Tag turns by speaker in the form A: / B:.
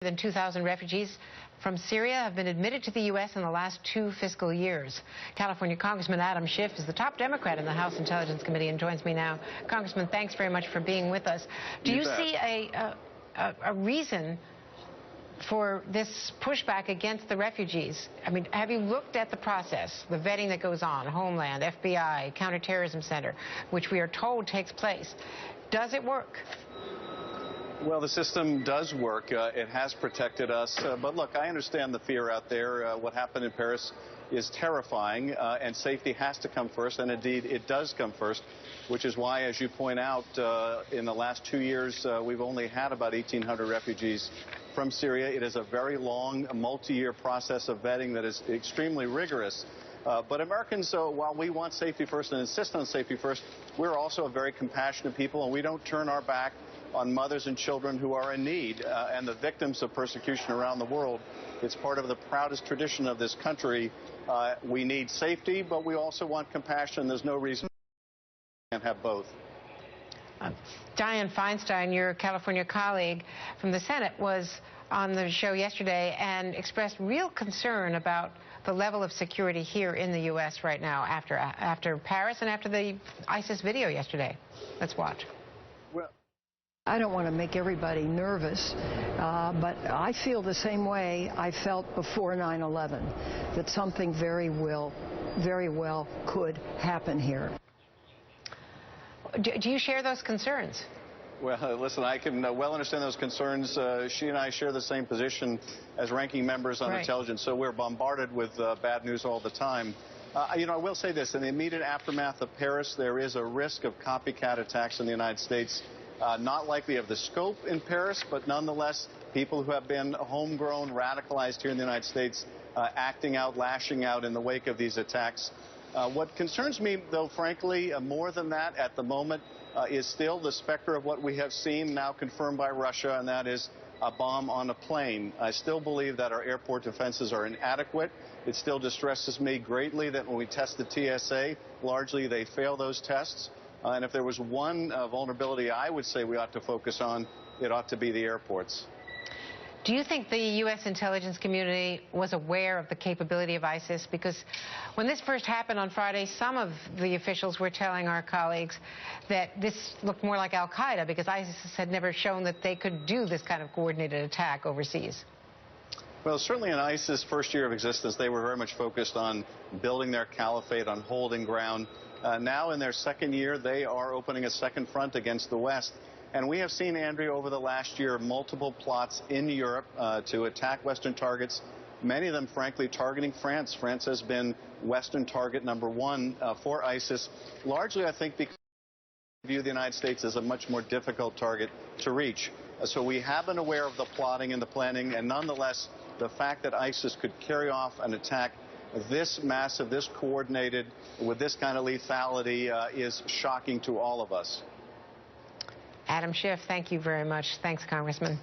A: More than 2,000 refugees from Syria have been admitted to the U.S. in the last 2 fiscal years. California Congressman Adam Schiff is the top Democrat in the House Intelligence Committee and joins me now. Congressman, thanks very much for being with us. Do you see a reason for this pushback against the refugees? I mean, have you looked at the process, the vetting that goes on, Homeland, FBI, Counterterrorism Center, which we are told takes place? Does it work?
B: Well, the system does work. It has protected us. But look, I understand the fear out there. What happened in Paris is terrifying, and safety has to come first. And indeed, it does come first, which is why, as you point out, in the last 2 years, we've only had about 1,800 refugees from Syria. It is a very long, multi-year process of vetting that is extremely rigorous. But Americans, while we want safety first and insist on safety first, we're also a very compassionate people, and we don't turn our back on mothers and children who are in need and the victims of persecution around the world. It's part of the proudest tradition of this country. We need safety, but we also want compassion. There's no reason we can't have both.
A: Dianne Feinstein, your California colleague from the Senate, was on the show yesterday and expressed real concern about the level of security here in the U.S. right now after Paris and after the ISIS video yesterday. Let's watch.
B: Well,
C: I don't want to make everybody nervous, but I feel the same way I felt before 9/11, that something very well could happen here.
A: Do you share those concerns?
B: Well, listen, I can well understand those concerns. She and I share the same position as ranking members on intelligence, so we're bombarded with bad news all the time. I will say this, in the immediate aftermath of Paris, there is a risk of copycat attacks in the United States. Not likely of the scope in Paris, but nonetheless, people who have been homegrown, radicalized here in the United States, acting out, lashing out in the wake of these attacks. What concerns me, though, frankly, more than that at the moment, is still the specter of what we have seen now confirmed by Russia, and that is a bomb on a plane. I still believe that our airport defenses are inadequate. It still distresses me greatly that when we test the TSA, largely they fail those tests. And if there was one vulnerability I would say we ought to focus on, it ought to be the airports.
A: Do you think the U.S. intelligence community was aware of the capability of ISIS? Because when this first happened on Friday, some of the officials were telling our colleagues that this looked more like al-Qaeda because ISIS had never shown that they could do this kind of coordinated attack overseas.
B: Well, certainly in ISIS' first year of existence, they were very much focused on building their caliphate, on holding ground. Now in their second year, they are opening a second front against the West. And we have seen, Andrea, over the last year, multiple plots in Europe to attack Western targets, many of them, frankly, targeting France. France has been Western target #1 for ISIS, largely, I think, because they view the United States as a much more difficult target to reach. So we have been aware of the plotting and the planning, and nonetheless, the fact that ISIS could carry off an attack this massive, this coordinated, with this kind of lethality is shocking to all of us.
A: Adam Schiff, thank you very much. Thanks, Congressman.